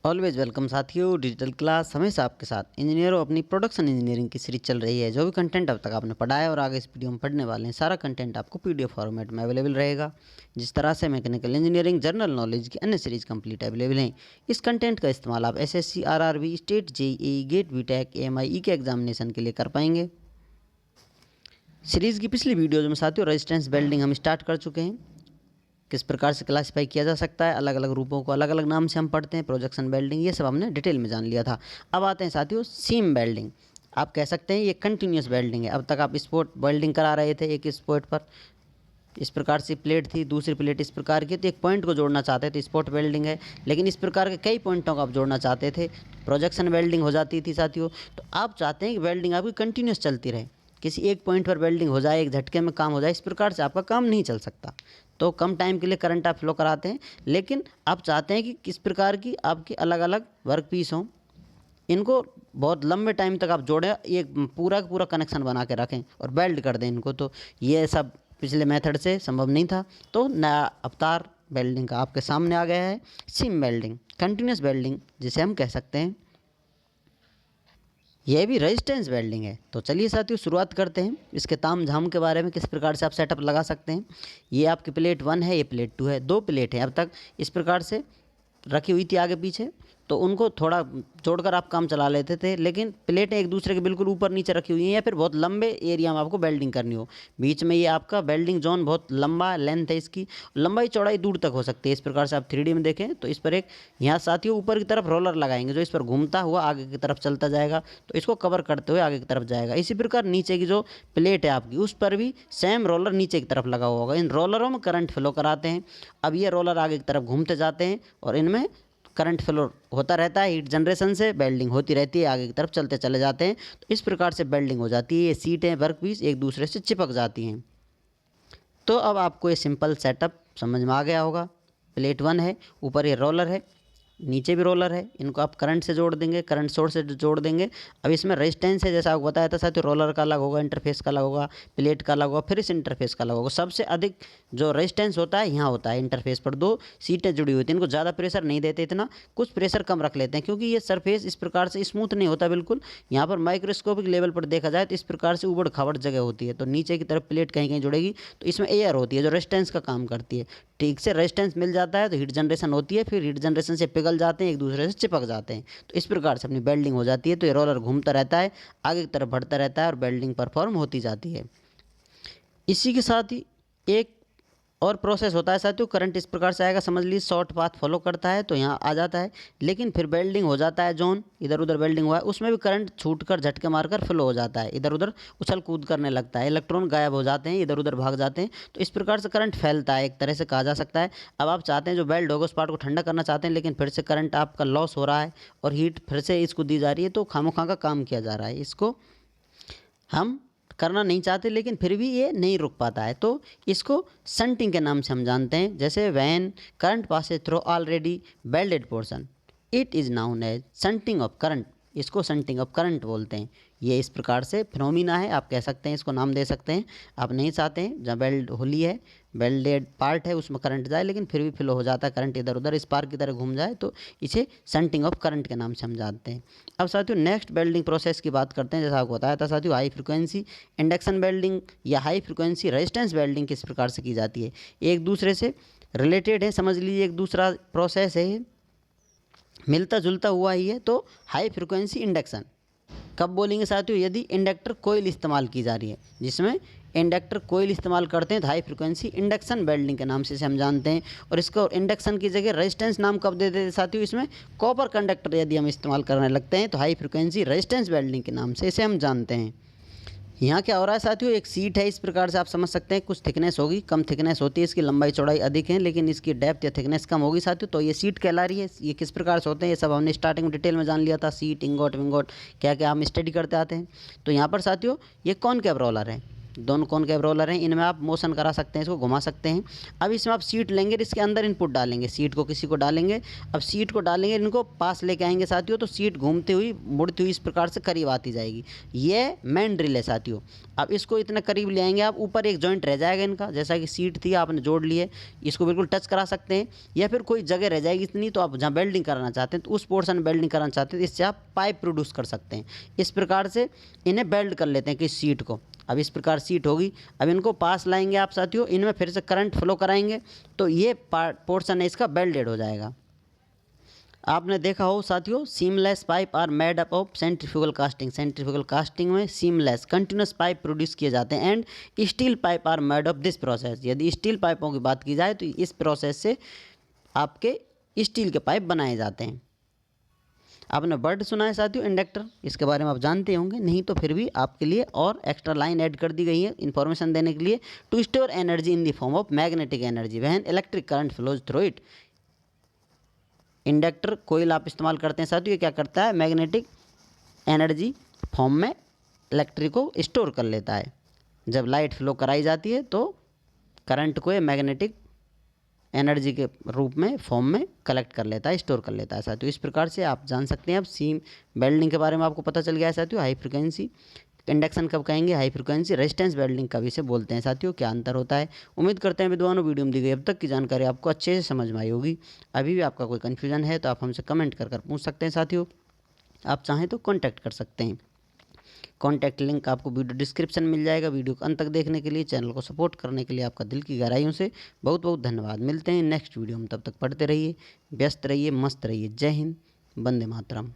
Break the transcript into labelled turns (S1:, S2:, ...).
S1: Always welcome साथियों। Digital class हमेशा आपके साथ। इंजीनियरों, अपनी प्रोडक्शन इंजीनियरिंग की सीरीज चल रही है। जो भी कंटेंट अब तक आपने पढ़ा है और आगे इस वीडियो में पढ़ने वाले हैं, सारा कंटेंट आपको पीडीएफ फॉर्मेट में अवेलेबल रहेगा। जिस तरह से मैकेनिकल इंजीनियरिंग, जनरल नॉलेज की अन्य सीरीज कंप्लीट अवेलेबल हैं। इस कंटेंट का इस्तेमाल आप SSC, RRB, state, JEE, GATE, BTech, AMI के एग्जामिनेशन के लिए कर पाएंगे। सीरीज़ की पिछली वीडियोज़ में साथियों रेजिस्टेंस वेल्डिंग हम स्टार्ट कर चुके हैं। किस प्रकार से क्लासिफाई किया जा सकता है, अलग अलग रूपों को अलग अलग नाम से हम पढ़ते हैं, प्रोजेक्शन वेल्डिंग, ये सब हमने डिटेल में जान लिया था। अब आते हैं साथियों सीम वेल्डिंग। आप कह सकते हैं ये कंटिन्यूस वेल्डिंग है। अब तक आप स्पॉट वेल्डिंग करा रहे थे, एक स्पॉट पर इस प्रकार से प्लेट थी, दूसरी प्लेट इस प्रकार की, तो एक पॉइंट को जोड़ना चाहते थे, स्पॉट वेल्डिंग है। लेकिन इस प्रकार के कई पॉइंटों को आप जोड़ना चाहते थे, प्रोजेक्शन वेल्डिंग हो जाती थी साथियों। तो आप चाहते हैं कि वेल्डिंग आपकी कंटिन्यूस चलती रहे, किसी एक पॉइंट पर वेल्डिंग हो जाए, एक झटके में काम हो जाए, इस प्रकार से आपका काम नहीं चल सकता। तो कम टाइम के लिए करंट आप फ्लो कराते हैं, लेकिन आप चाहते हैं कि किस प्रकार की आपकी अलग अलग वर्क पीस हों, इनको बहुत लंबे टाइम तक आप जोड़ें, एक पूरा का पूरा कनेक्शन बना के रखें और वेल्ड कर दें इनको। तो ये सब पिछले मेथड से संभव नहीं था। तो नया अवतार वेल्डिंग का आपके सामने आ गया है, सीम वेल्डिंग, कंटिन्यूस वेल्डिंग जिसे हम कह सकते हैं। यह भी रेजिस्टेंस वेल्डिंग है। तो चलिए साथियों शुरुआत करते हैं इसके ताम झाम के बारे में, किस प्रकार से आप सेटअप लगा सकते हैं। ये आपकी प्लेट 1 है, ये प्लेट 2 है, 2 प्लेट हैं अब तक इस प्रकार से रखी हुई थी आगे पीछे। तो उनको थोड़ा जोड़कर आप काम चला लेते थे, लेकिन प्लेटें एक दूसरे के बिल्कुल ऊपर नीचे रखी हुई हैं, या फिर बहुत लंबे एरिया में आपको वेल्डिंग करनी हो। बीच में ये आपका वेल्डिंग जोन बहुत लंबा लेंथ है, इसकी लंबाई चौड़ाई दूर तक हो सकती है। इस प्रकार से आप 3D में देखें तो इस पर एक यहाँ साथियों ऊपर की तरफ रोलर लगाएंगे, जो इस पर घूमता हुआ आगे की तरफ चलता जाएगा, तो इसको कवर करते हुए आगे की तरफ जाएगा। इसी प्रकार नीचे की जो प्लेट है आपकी, उस पर भी सेम रोलर नीचे की तरफ लगा हुआ होगा। इन रोलरों में करंट फ्लो कराते हैं। अब ये रोलर आगे की तरफ घूमते जाते हैं और इनमें करंट फ्लो होता रहता है। हीट जनरेशन से वेल्डिंग होती रहती है, आगे की तरफ चलते चले जाते हैं। तो इस प्रकार से वेल्डिंग हो जाती है। ये सीटें, वर्क पीस एक दूसरे से चिपक जाती हैं। तो अब आपको ये सिंपल सेटअप समझ में आ गया होगा। प्लेट 1 है, ऊपर ये रोलर है, नीचे भी रोलर है, इनको आप करंट से जोड़ देंगे, करंट सोर्स से जोड़ देंगे। अब इसमें रेजिस्टेंस है, जैसा आपको बताया था साथियों, रोलर का अलग होगा, इंटरफेस का अलग होगा, प्लेट का अलग होगा, फिर इस इंटरफेस का अलग होगा। सबसे अधिक जो रेजिस्टेंस होता है यहाँ होता है इंटरफेस पर। 2 सीटें जुड़ी हुई थी, इनको ज़्यादा प्रेशर नहीं देते, इतना कुछ प्रेशर कम रख लेते हैं, क्योंकि ये सरफेस इस प्रकार से स्मूथ नहीं होता बिल्कुल। यहाँ पर माइक्रोस्कोपिक लेवल पर देखा जाए तो इस प्रकार से उबड़ खाबड़ जगह होती है। तो नीचे की तरफ प्लेट कहीं कहीं जुड़ेगी, तो इसमें एयर होती है जो रेजिस्टेंस का काम करती है। ठीक से रेजिस्टेंस मिल जाता है तो हीट जनरेशन होती है, फिर हीट जनरेशन से पिघल जाते हैं, एक दूसरे से चिपक जाते हैं। तो इस प्रकार से अपनी वेल्डिंग हो जाती है। तो ये रोलर घूमता रहता है, आगे की तरफ बढ़ता रहता है और वेल्डिंग परफॉर्म होती जाती है। इसी के साथ ही एक और प्रोसेस होता है साथियों, करंट इस प्रकार से आएगा, समझ लीजिए शॉर्ट पाथ फॉलो करता है तो यहाँ आ जाता है, लेकिन फिर वेल्डिंग हो जाता है, जोन इधर उधर वेल्डिंग हुआ है उसमें भी करंट छूटकर झटके मारकर फ्लो हो जाता है, इधर उधर उछल कूद करने लगता है, इलेक्ट्रॉन गायब हो जाते हैं, इधर उधर भाग जाते हैं। तो इस प्रकार से करंट फैलता है, एक तरह से कहा जा सकता है। अब आप चाहते हैं जो वेल्ड होगा उस पार्ट को ठंडा करना चाहते हैं, लेकिन फिर से करंट आपका लॉस हो रहा है और हीट फिर से इसको दी जा रही है, तो खामोखा का काम किया जा रहा है। इसको हम करना नहीं चाहते, लेकिन फिर भी ये नहीं रुक पाता है, तो इसको शंटिंग के नाम से हम जानते हैं। जैसे when current passes through already welded portion, it is known as shunting of current, इसको शंटिंग ऑफ करंट बोलते हैं। ये इस प्रकार से फिनोमिना है, आप कह सकते हैं, इसको नाम दे सकते हैं। आप नहीं चाहते हैं जहाँ वेल्ड होली है, वेल्डेड पार्ट है, उसमें करंट जाए, लेकिन फिर भी फ्लो हो जाता है करंट, इधर उधर स्पार्क की तरह घूम जाए, तो इसे शंटिंग ऑफ करंट के नाम से हम जानते हैं। अब साथियों नेक्स्ट वेल्डिंग प्रोसेस की बात करते हैं। जैसा आपको बताया था साथियों, हाई फ्रिक्वेंसी इंडक्शन वेल्डिंग या हाई फ्रिक्वेंसी रेजिस्टेंस वेल्डिंग किस प्रकार से की जाती है, एक दूसरे से रिलेटेड है, समझ लीजिए एक दूसरा प्रोसेस है, मिलता जुलता हुआ ही है। तो हाई फ्रिक्वेंसी इंडक्शन कब बोलेंगे साथियों, यदि इंडक्टर कोयल इस्तेमाल की जा रही है, जिसमें इंडक्टर कोयल इस्तेमाल करते हैं, तो हाई फ्रिक्वेंसी इंडक्शन वेल्डिंग के नाम से इसे हम जानते हैं। और इसको इंडक्शन की जगह रेजिस्टेंस नाम कब दे देते हैं साथियों, इसमें कॉपर कंडक्टर यदि हम इस्तेमाल करने लगते हैं, तो हाई फ्रिक्वेंसी रेजिस्टेंस वेल्डिंग के नाम से इसे हम जानते हैं। यहाँ क्या हो रहा है साथियों, एक सीट है, इस प्रकार से आप समझ सकते हैं, कुछ थिकनेस होगी, कम थिकनेस होती है, इसकी लंबाई चौड़ाई अधिक है, लेकिन इसकी डेप्थ या थिकनेस कम होगी साथियों, तो ये सीट कहला रही है। ये किस प्रकार से होते हैं, ये सब हमने स्टार्टिंग में डिटेल में जान लिया था, सीट, इंगोट विंगोट क्या क्या हम स्टडी करते आते हैं। तो यहाँ पर साथियों ये कॉनकेव रोलर है, दोनों कॉनकेव रोलर हैं, इनमें आप मोशन करा सकते हैं, इसको घुमा सकते हैं। अब इसमें आप सीट लेंगे, इसके अंदर इनपुट डालेंगे, सीट को किसी को डालेंगे। अब सीट को डालेंगे, इनको पास लेके आएंगे साथियों, तो सीट घूमती हुई मुड़ती हुई इस प्रकार से करीब आती जाएगी। ये मेन ड्रिल है साथियों। अब इसको इतना करीब ले आएंगे आप, ऊपर एक जॉइंट रह जाएगा इनका, जैसा कि सीट थी आपने जोड़ ली है, इसको बिल्कुल टच करा सकते हैं। या फिर कोई जगह रह जाएगी इतनी, तो आप जहाँ वेल्डिंग कराना चाहते हैं तो उस पोर्शन में वेल्डिंग कराना चाहते हैं, इससे आप पाइप प्रोड्यूस कर सकते हैं। इस प्रकार से इन्हें वेल्ड कर लेते हैं कि सीट को। अब इस प्रकार सीट होगी। अब इनको पास लाएंगे आप साथियों, इनमें फिर से करंट फ्लो कराएंगे, तो ये पोर्शन है इसका वेल्डेड हो जाएगा। आपने देखा हो साथियों, seamless pipe are made up of centrifugal casting. Centrifugal casting में सीमलेस कंटिन्यूस पाइप प्रोड्यूस किए जाते हैं। And steel pipe are made of this process. यदि स्टील पाइपों की बात की जाए तो इस प्रोसेस से आपके स्टील के पाइप बनाए जाते हैं। आपने वर्ड सुना है साथियों इंडक्टर, इसके बारे में आप जानते होंगे, नहीं तो फिर भी आपके लिए और एक्स्ट्रा लाइन ऐड कर दी गई है इन्फॉर्मेशन देने के लिए। To store energy in the form of magnetic energy when electric current flows through it. Inductor coil आप इस्तेमाल करते हैं साथियों, ये क्या करता है, मैग्नेटिक एनर्जी फॉर्म में इलेक्ट्रिक को स्टोर कर लेता है। जब लाइट फ्लो कराई जाती है तो करंट को ये मैग्नेटिक एनर्जी के रूप में फॉर्म में कलेक्ट कर लेता है, स्टोर कर लेता है साथियों। इस प्रकार से आप जान सकते हैं। अब सीम वेल्डिंग के बारे में आपको पता चल गया है साथियों। हाई फ्रिक्वेंसी इंडक्शन कब कहेंगे, हाई फ्रिक्वेंसी रेजिस्टेंस वेल्डिंग कब इसे बोलते हैं साथियों, क्या अंतर होता है। उम्मीद करते हैं विद्वानों वीडियो में दी गई अब तक की जानकारी आपको अच्छे से समझ में आई होगी। अभी भी आपका कोई कन्फ्यूजन है तो आप हमसे कमेंट कर पूछ सकते हैं साथियों। आप चाहें तो कॉन्टैक्ट कर सकते हैं। कॉन्टैक्ट लिंक आपको वीडियो डिस्क्रिप्शन मिल जाएगा। वीडियो को अंत तक देखने के लिए, चैनल को सपोर्ट करने के लिए आपका दिल की गहराइयों से बहुत बहुत धन्यवाद। मिलते हैं नेक्स्ट वीडियो में, तब तक पढ़ते रहिए, व्यस्त रहिए, मस्त रहिए। जय हिंद, वंदे मातरम।